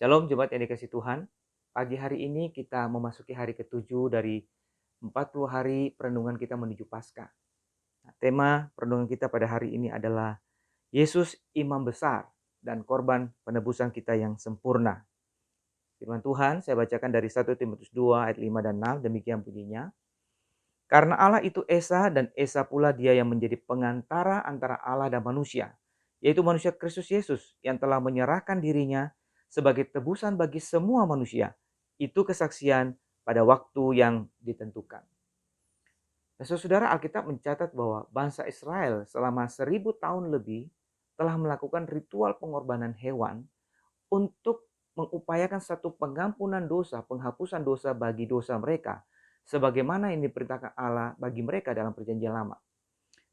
Shalom jemaat yang dikasih Tuhan. Pagi hari ini kita memasuki hari ke-7 dari 40 hari perenungan kita menuju Paskah. Nah, tema perenungan kita pada hari ini adalah Yesus Imam Besar dan korban penebusan kita yang sempurna. Firman Tuhan saya bacakan dari 1 Timotius 2 ayat 5 dan 6, demikian bunyinya. Karena Allah itu Esa dan Esa pula dia yang menjadi pengantara antara Allah dan manusia, yaitu manusia Kristus Yesus yang telah menyerahkan dirinya sebagai tebusan bagi semua manusia. Itu kesaksian pada waktu yang ditentukan. Nah, saudara, Alkitab mencatat bahwa bangsa Israel selama 1000 tahun lebih telah melakukan ritual pengorbanan hewan untuk mengupayakan satu pengampunan dosa, penghapusan dosa bagi dosa mereka, sebagaimana yang diperintahkan Allah bagi mereka dalam perjanjian lama.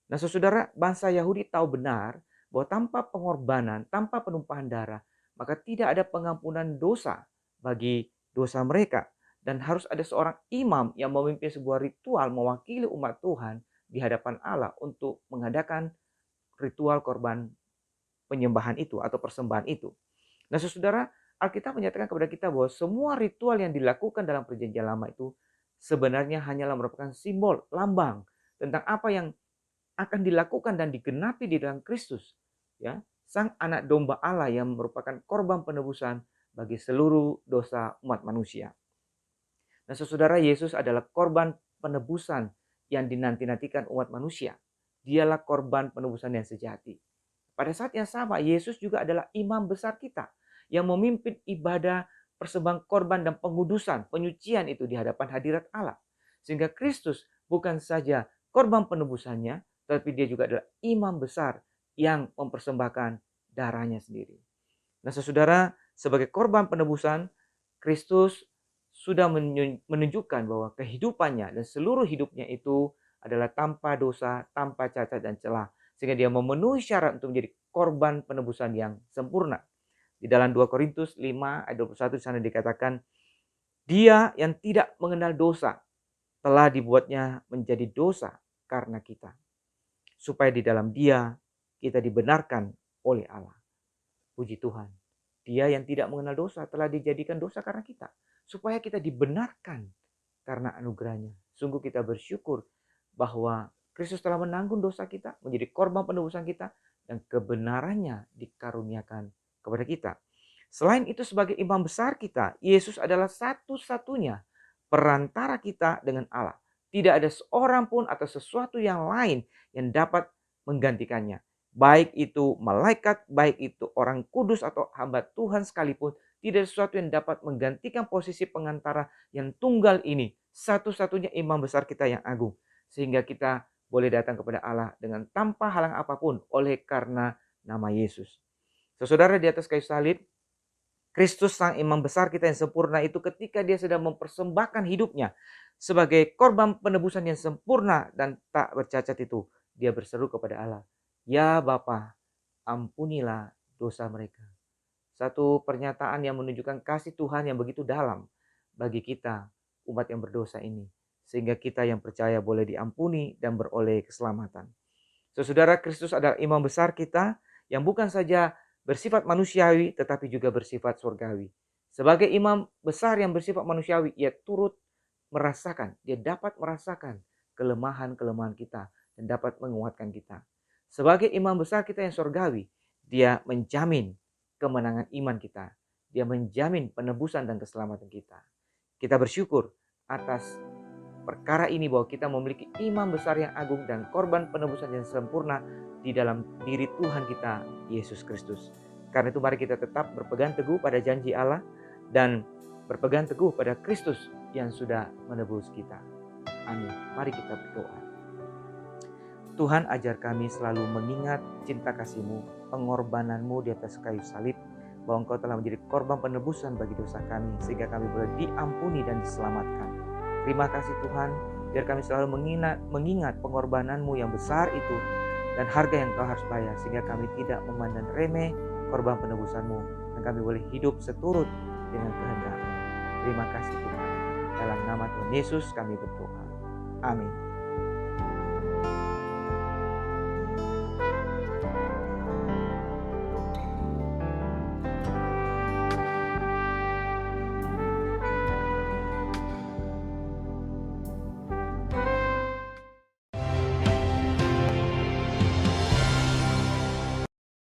Nah, saudara, bangsa Yahudi tahu benar bahwa tanpa pengorbanan, tanpa penumpahan darah, maka tidak ada pengampunan dosa bagi dosa mereka. Dan harus ada seorang imam yang memimpin sebuah ritual mewakili umat Tuhan di hadapan Allah untuk mengadakan ritual korban penyembahan itu atau persembahan itu. Nah, saudara, Alkitab menyatakan kepada kita bahwa semua ritual yang dilakukan dalam perjanjian lama itu sebenarnya hanyalah merupakan simbol, lambang tentang apa yang akan dilakukan dan digenapi di dalam Kristus, ya, Sang Anak Domba Allah yang merupakan korban penebusan bagi seluruh dosa umat manusia. Nah, saudara, Yesus adalah korban penebusan yang dinanti-nantikan umat manusia. Dialah korban penebusan yang sejati. Pada saat yang sama, Yesus juga adalah imam besar kita yang memimpin ibadah persembahan korban dan pengudusan, penyucian itu di hadapan hadirat Allah. Sehingga Kristus bukan saja korban penebusannya, tapi dia juga adalah imam besar yang mempersembahkan darahnya sendiri. Nah, saudara, sebagai korban penebusan, Kristus sudah menunjukkan bahwa kehidupannya dan seluruh hidupnya itu adalah tanpa dosa, tanpa cacat dan celah. Sehingga dia memenuhi syarat untuk menjadi korban penebusan yang sempurna. Di dalam 2 Korintus 5 ayat 21 di sana dikatakan, dia yang tidak mengenal dosa telah dibuatnya menjadi dosa karena kita. Supaya di dalam dia kita dibenarkan oleh Allah. Puji Tuhan. Dia yang tidak mengenal dosa telah dijadikan dosa karena kita. Supaya kita dibenarkan karena anugerahnya. Sungguh kita bersyukur bahwa Kristus telah menanggung dosa kita, menjadi korban penebusan kita, dan kebenarannya dikaruniakan kepada kita. Selain itu sebagai imam besar kita, Yesus adalah satu-satunya perantara kita dengan Allah. Tidak ada seorang pun atau sesuatu yang lain yang dapat menggantikannya. Baik itu malaikat, baik itu orang kudus atau hamba Tuhan sekalipun, tidak ada sesuatu yang dapat menggantikan posisi pengantara yang tunggal ini. Satu-satunya imam besar kita yang agung. Sehingga kita boleh datang kepada Allah dengan tanpa halang apapun oleh karena nama Yesus. Saudara, di atas kayu salib, Kristus sang imam besar kita yang sempurna itu ketika dia sedang mempersembahkan hidupnya sebagai korban penebusan yang sempurna dan tak bercacat itu, dia berseru kepada Allah, "Ya Bapa, ampunilah dosa mereka." Satu pernyataan yang menunjukkan kasih Tuhan yang begitu dalam bagi kita, umat yang berdosa ini. Sehingga kita yang percaya boleh diampuni dan beroleh keselamatan. Saudara, Kristus adalah imam besar kita yang bukan saja bersifat manusiawi tetapi juga bersifat surgawi. Sebagai imam besar yang bersifat manusiawi, ia turut merasakan, dia dapat merasakan kelemahan-kelemahan kita dan dapat menguatkan kita. Sebagai imam besar kita yang surgawi, dia menjamin kemenangan iman kita. Dia menjamin penebusan dan keselamatan kita. Kita bersyukur atas perkara ini bahwa kita memiliki imam besar yang agung dan korban penebusan yang sempurna di dalam diri Tuhan kita, Yesus Kristus. Karena itu mari kita tetap berpegang teguh pada janji Allah dan berpegang teguh pada Kristus yang sudah menebus kita. Amin. Mari kita berdoa. Tuhan, ajar kami selalu mengingat cinta kasih-Mu, pengorbanan-Mu di atas kayu salib, bahwa Engkau telah menjadi korban penebusan bagi dosa kami, sehingga kami boleh diampuni dan diselamatkan. Terima kasih Tuhan, biar kami selalu mengingat pengorbanan-Mu yang besar itu, dan harga yang Kau harus bayar, sehingga kami tidak memandang remeh korban penebusan-Mu, dan kami boleh hidup seturut dengan kehendak-Mu. Terima kasih Tuhan. Dalam nama Tuhan Yesus kami berdoa. Amin.